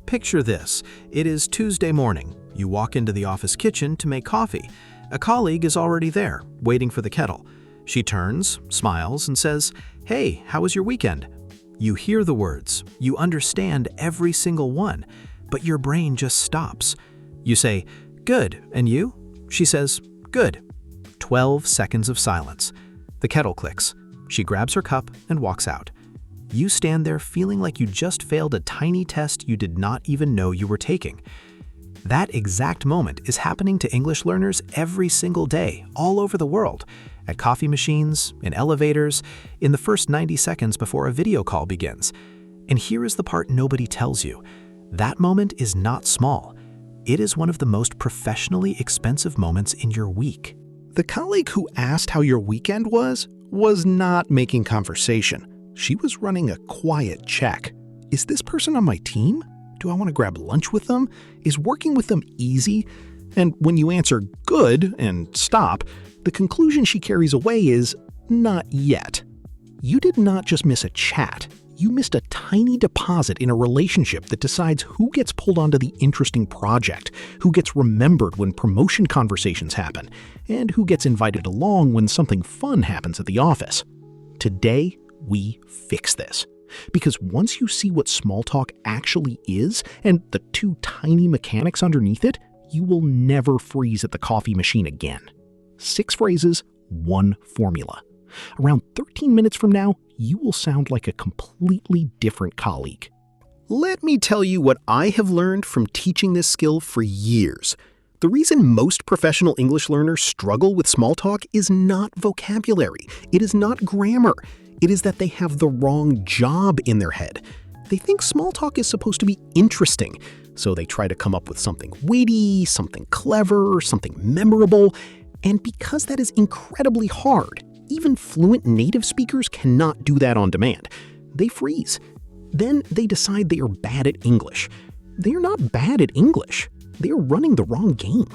Picture this. It is Tuesday morning. You walk into the office kitchen to make coffee. A colleague is already there, waiting for the kettle. She turns, smiles, and says, "Hey, how was your weekend?" You hear the words. You understand every single one, but your brain just stops. You say, "Good, and you?" She says, "Good." 12 seconds of silence. The kettle clicks. She grabs her cup and walks out. You stand there feeling like you just failed a tiny test you did not even know you were taking. That exact moment is happening to English learners every single day, all over the world, at coffee machines, in elevators, in the first 90 seconds before a video call begins. And here is the part nobody tells you. That moment is not small. It is one of the most professionally expensive moments in your week. The colleague who asked how your weekend was not making conversation. She was running a quiet check. Is this person on my team? Do I want to grab lunch with them? Is working with them easy? And when you answer good and stop, the conclusion she carries away is not yet. You did not just miss a chat. You missed a tiny deposit in a relationship that decides who gets pulled onto the interesting project, who gets remembered when promotion conversations happen, and who gets invited along when something fun happens at the office. Today, we fix this. Because once you see what small talk actually is and the two tiny mechanics underneath it, you will never freeze at the coffee machine again. 6 phrases, 1 formula. Around 13 minutes from now, you will sound like a completely different colleague. Let me tell you what I have learned from teaching this skill for years. The reason most professional English learners struggle with small talk is not vocabulary. It is not grammar. It is that they have the wrong job in their head. They think small talk is supposed to be interesting, so they try to come up with something witty, something clever, something memorable, and because that is incredibly hard, even fluent native speakers cannot do that on demand. They freeze. Then they decide they are bad at English. They are not bad at English. They are running the wrong game.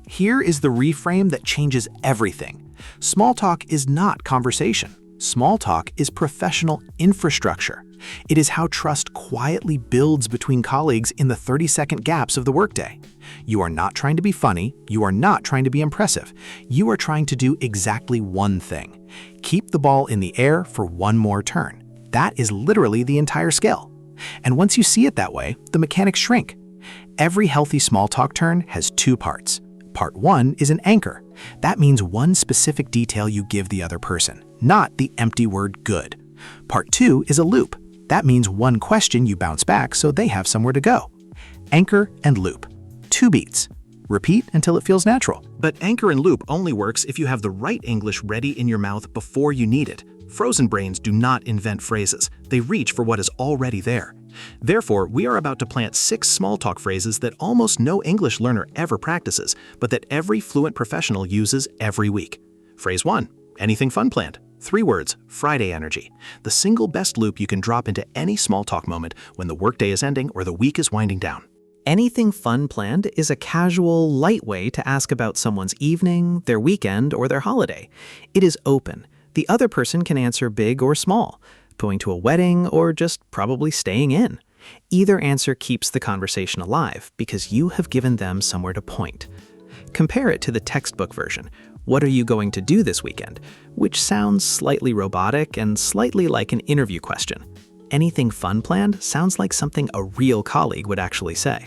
Here is the reframe that changes everything. Small talk is not conversation. Small talk is professional infrastructure. It is how trust quietly builds between colleagues in the 30-second gaps of the workday. You are not trying to be funny. You are not trying to be impressive. You are trying to do exactly one thing. Keep the ball in the air for one more turn. That is literally the entire skill. And once you see it that way, the mechanics shrink. Every healthy small talk turn has 2 parts. Part 1 is an anchor. That means one specific detail you give the other person, not the empty word good. Part 2 is a loop. That means one question you bounce back so they have somewhere to go. Anchor and loop. 2 beats. Repeat until it feels natural. But anchor and loop only works if you have the right English ready in your mouth before you need it. Frozen brains do not invent phrases. They reach for what is already there. Therefore, we are about to plant 6 small talk phrases that almost no English learner ever practices, but that every fluent professional uses every week. Phrase 1. Anything fun planned? 3 words, Friday energy. The single best loop you can drop into any small talk moment when the workday is ending or the week is winding down. Anything fun planned is a casual, light way to ask about someone's evening, their weekend, or their holiday. It is open. The other person can answer big or small, going to a wedding or just probably staying in. Either answer keeps the conversation alive because you have given them somewhere to point. Compare it to the textbook version. What are you going to do this weekend? Which sounds slightly robotic and slightly like an interview question. Anything fun planned sounds like something a real colleague would actually say.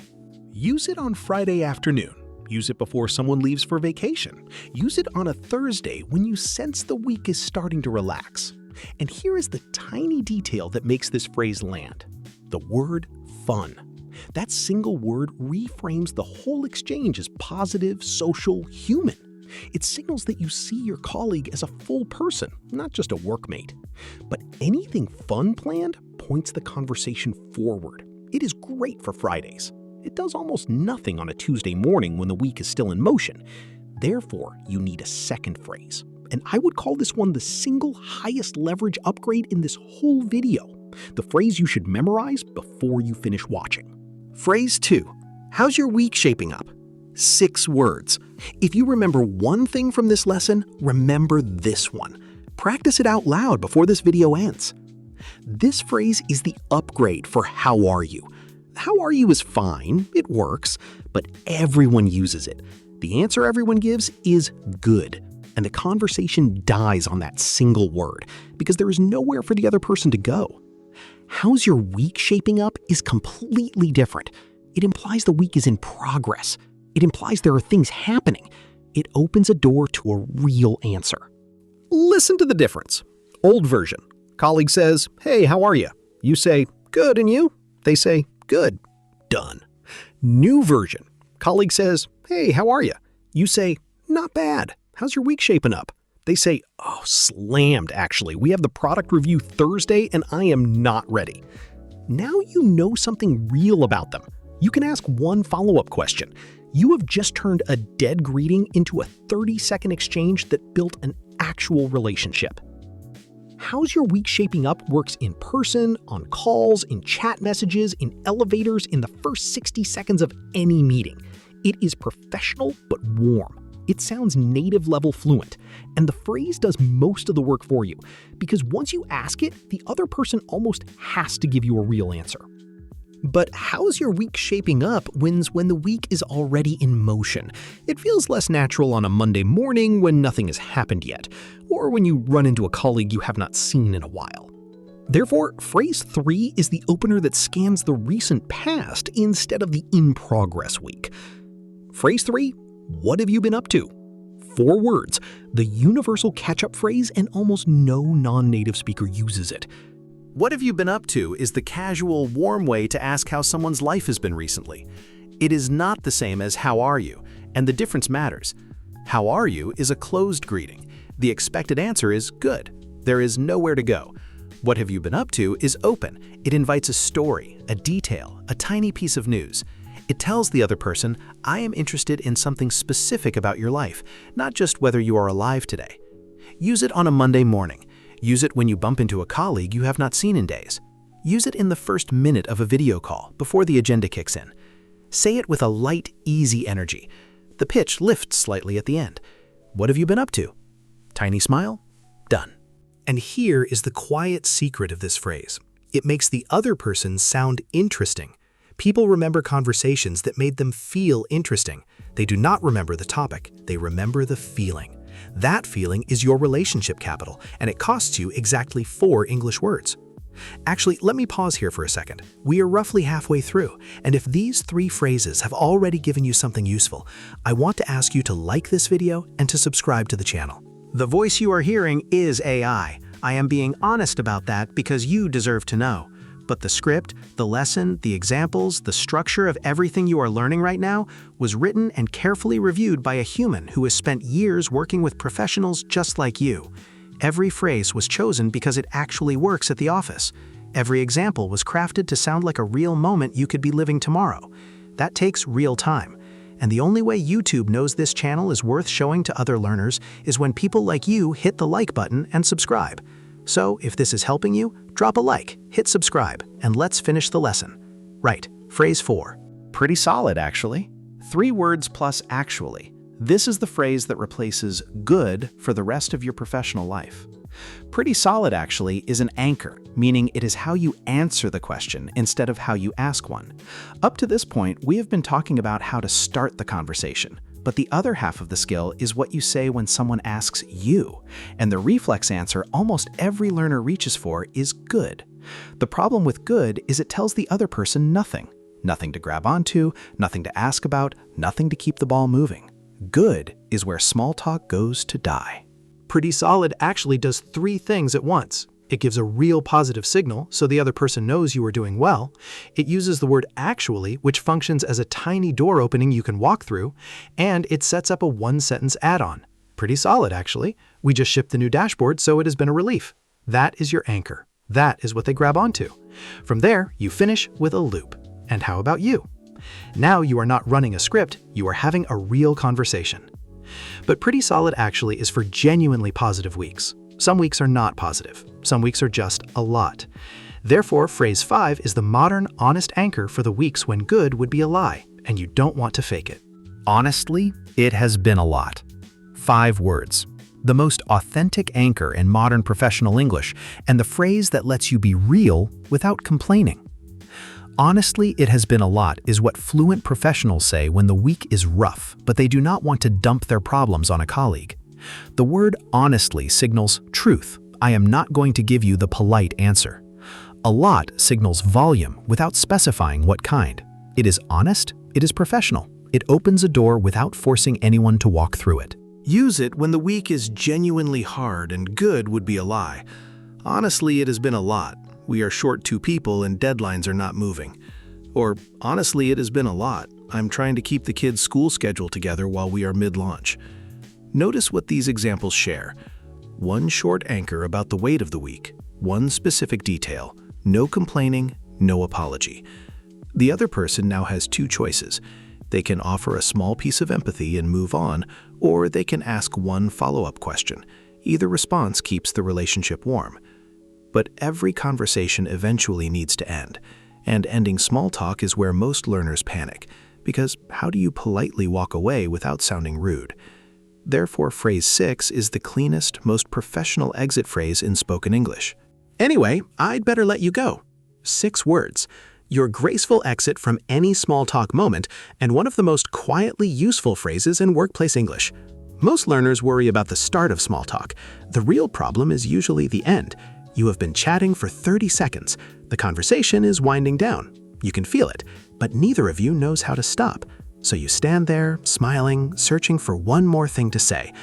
Use it on Friday afternoon. Use it before someone leaves for vacation. Use it on a Thursday when you sense the week is starting to relax. And here is the tiny detail that makes this phrase land. The word fun. That single word reframes the whole exchange as positive, social, human. It signals that you see your colleague as a full person, not just a workmate. But anything fun planned points the conversation forward. It is great for Fridays. It does almost nothing on a Tuesday morning when the week is still in motion. Therefore, you need a second phrase. And I would call this one the single highest leverage upgrade in this whole video. The phrase you should memorize before you finish watching. Phrase 2. How's your week shaping up? 6 words. If you remember one thing from this lesson, remember this one. Practice it out loud before this video ends. This phrase is the upgrade for how are you. how are you is fine, it works, but everyone uses it. The answer everyone gives is good, and the conversation dies on that single word because there is nowhere for the other person to go. How's your week shaping up is completely different. It implies the week is in progress. It implies there are things happening. It opens a door to a real answer. Listen to the difference. Old version. Colleague says, "Hey, how are you?" You say, "Good, and you?" They say, "Good." Done. New version. Colleague says, "Hey, how are you?" You say, "Not bad. How's your week shaping up?" They say, "Oh, slammed, actually. We have the product review Thursday, and I am not ready." Now you know something real about them. You can ask one follow-up question. You have just turned a dead greeting into a 30-second exchange that built an actual relationship. How's your week shaping up works in person, on calls, in chat messages, in elevators, in the first 60 seconds of any meeting. It is professional but warm. It sounds native-level fluent, and the phrase does most of the work for you, because once you ask it, the other person almost has to give you a real answer. But how's your week shaping up when the week is already in motion? It feels less natural on a Monday morning when nothing has happened yet, or when you run into a colleague you have not seen in a while. Therefore, phrase 3 is the opener that scans the recent past instead of the in-progress week. Phrase 3, what have you been up to? 4 words, the universal catch-up phrase, and almost no non-native speaker uses it. What have you been up to is the casual, warm way to ask how someone's life has been recently. It is not the same as how are you, and the difference matters. How are you is a closed greeting. The expected answer is good. There is nowhere to go. What have you been up to is open. It invites a story, a detail, a tiny piece of news. It tells the other person, I am interested in something specific about your life, not just whether you are alive today. Use it on a Monday morning. Use it when you bump into a colleague you have not seen in days. Use it in the first minute of a video call before the agenda kicks in. Say it with a light, easy energy. The pitch lifts slightly at the end. What have you been up to? Tiny smile? Done. And here is the quiet secret of this phrase. It makes the other person sound interesting. People remember conversations that made them feel interesting. They do not remember the topic. They remember the feeling. That feeling is your relationship capital, and it costs you exactly 4 English words. Actually, let me pause here for a second. We are roughly halfway through, and if these 3 phrases have already given you something useful, I want to ask you to like this video and to subscribe to the channel. The voice you are hearing is AI. I am being honest about that because you deserve to know. But the script, the lesson, the examples, the structure of everything you are learning right now was written and carefully reviewed by a human who has spent years working with professionals just like you. Every phrase was chosen because it actually works at the office. Every example was crafted to sound like a real moment you could be living tomorrow. That takes real time. And the only way YouTube knows this channel is worth showing to other learners is when people like you hit the like button and subscribe. So, if this is helping you, drop a like, hit subscribe, and let's finish the lesson. Right, phrase 4. Pretty solid, actually. 3 words plus actually. This is the phrase that replaces good for the rest of your professional life. Pretty solid, actually, is an anchor, meaning it is how you answer the question instead of how you ask one. Up to this point, we have been talking about how to start the conversation. But the other half of the skill is what you say when someone asks you. And the reflex answer almost every learner reaches for is good. The problem with good is it tells the other person nothing. Nothing to grab onto, nothing to ask about, nothing to keep the ball moving. Good is where small talk goes to die. Pretty solid actually does 3 things at once. It gives a real positive signal so the other person knows you are doing well. It uses the word actually, which functions as a tiny door opening you can walk through, and it sets up a 1-sentence add-on. Pretty solid, actually. We just shipped the new dashboard, so it has been a relief. That is your anchor. That is what they grab onto. From there, you finish with a loop. And how about you? Now you are not running a script, you are having a real conversation. But pretty solid actually is for genuinely positive weeks. Some weeks are not positive. Some weeks are just a lot. Therefore, phrase 5 is the modern, honest anchor for the weeks when good would be a lie, and you don't want to fake it. Honestly, it has been a lot. 5 words. The most authentic anchor in modern professional English, and the phrase that lets you be real without complaining. Honestly, it has been a lot is what fluent professionals say when the week is rough, but they do not want to dump their problems on a colleague. The word honestly signals truth. I am not going to give you the polite answer. A lot signals volume without specifying what kind. It is honest, it is professional. It opens a door without forcing anyone to walk through it. Use it when the week is genuinely hard and good would be a lie. Honestly, it has been a lot. We are short 2 people and deadlines are not moving. Or, honestly, it has been a lot. I'm trying to keep the kids' school schedule together while we are mid-launch. Notice what these examples share. One short anchor about the weight of the week, one specific detail, no complaining, no apology. The other person now has 2 choices. They can offer a small piece of empathy and move on, or they can ask one follow-up question. Either response keeps the relationship warm. But every conversation eventually needs to end, and ending small talk is where most learners panic, because how do you politely walk away without sounding rude? Therefore, phrase 6 is the cleanest, most professional exit phrase in spoken English. Anyway, I'd better let you go. 6 words. Your graceful exit from any small talk moment, and one of the most quietly useful phrases in workplace English. Most learners worry about the start of small talk. The real problem is usually the end. You have been chatting for 30 seconds. The conversation is winding down. You can feel it, but neither of you knows how to stop. So you stand there, smiling, searching for one more thing to say.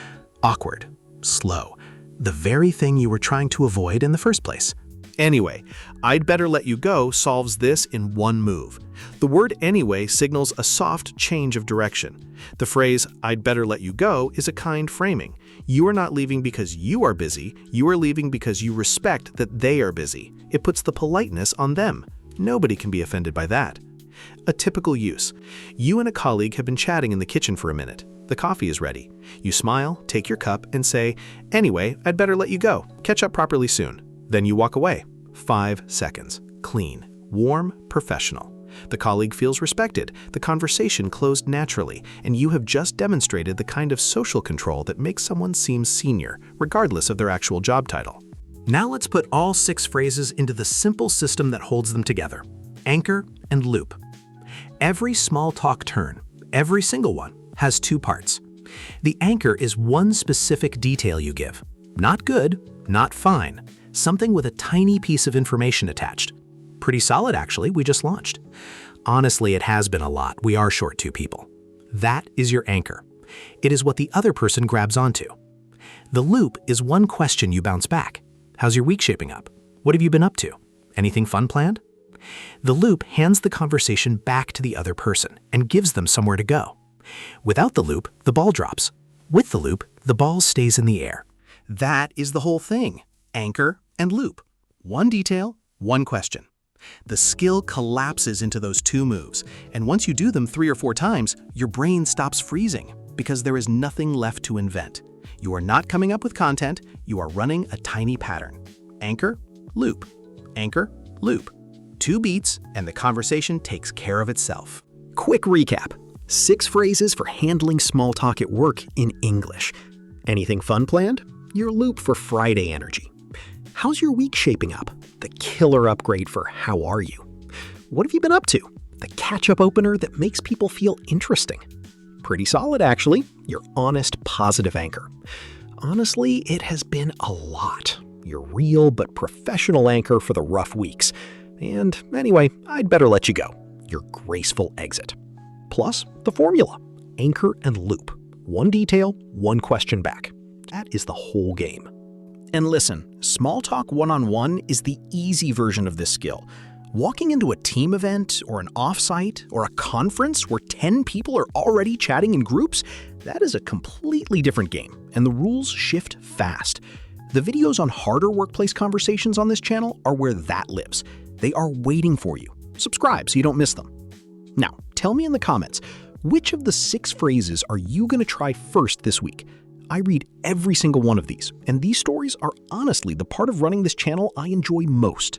Awkward, slow, the very thing you were trying to avoid in the first place. Anyway, I'd better let you go solves this in one move. The word anyway signals a soft change of direction. The phrase, I'd better let you go, is a kind framing. You are not leaving because you are busy, you are leaving because you respect that they are busy. It puts the politeness on them. Nobody can be offended by that. A typical use. You and a colleague have been chatting in the kitchen for a minute. The coffee is ready. You smile, take your cup, and say, anyway, I'd better let you go. Catch up properly soon. Then you walk away. 5 seconds. Clean, warm, professional. The colleague feels respected, the conversation closed naturally, and you have just demonstrated the kind of social control that makes someone seem senior, regardless of their actual job title. Now let's put all 6 phrases into the simple system that holds them together. Anchor and loop. Every small talk turn, every single one, has 2 parts. The anchor is one specific detail you give. Not good, not fine. Something with a tiny piece of information attached. Pretty solid, actually. We just launched. Honestly, it has been a lot. We are short 2 people. That is your anchor. It is what the other person grabs onto. The loop is one question you bounce back. How's your week shaping up? What have you been up to? Anything fun planned? The loop hands the conversation back to the other person and gives them somewhere to go. Without the loop, the ball drops. With the loop, the ball stays in the air. That is the whole thing. Anchor and loop. One detail, one question. The skill collapses into those 2 moves, and once you do them 3 or 4 times, your brain stops freezing because there is nothing left to invent. You are not coming up with content, you are running a tiny pattern. Anchor, loop. Anchor, loop. 2 beats, and the conversation takes care of itself. Quick recap. 6 phrases for handling small talk at work in English. Anything fun planned? Your loop for Friday energy. How's your week shaping up? The killer upgrade for how are you? What have you been up to? The catch-up opener that makes people feel interesting. Pretty solid, actually. Your honest, positive anchor. Honestly, it has been a lot. Your real but professional anchor for the rough weeks. And anyway, I'd better let you go. Your graceful exit. Plus, the formula. Anchor and loop. One detail, one question back. That is the whole game. And listen, small talk one-on-one is the easy version of this skill. Walking into a team event or an offsite or a conference where 10 people are already chatting in groups, that is a completely different game, and the rules shift fast. The videos on harder workplace conversations on this channel are where that lives. They are waiting for you. Subscribe so you don't miss them. Now, tell me in the comments, which of the 6 phrases are you going to try first this week? I read every single one of these, and these stories are honestly the part of running this channel I enjoy most.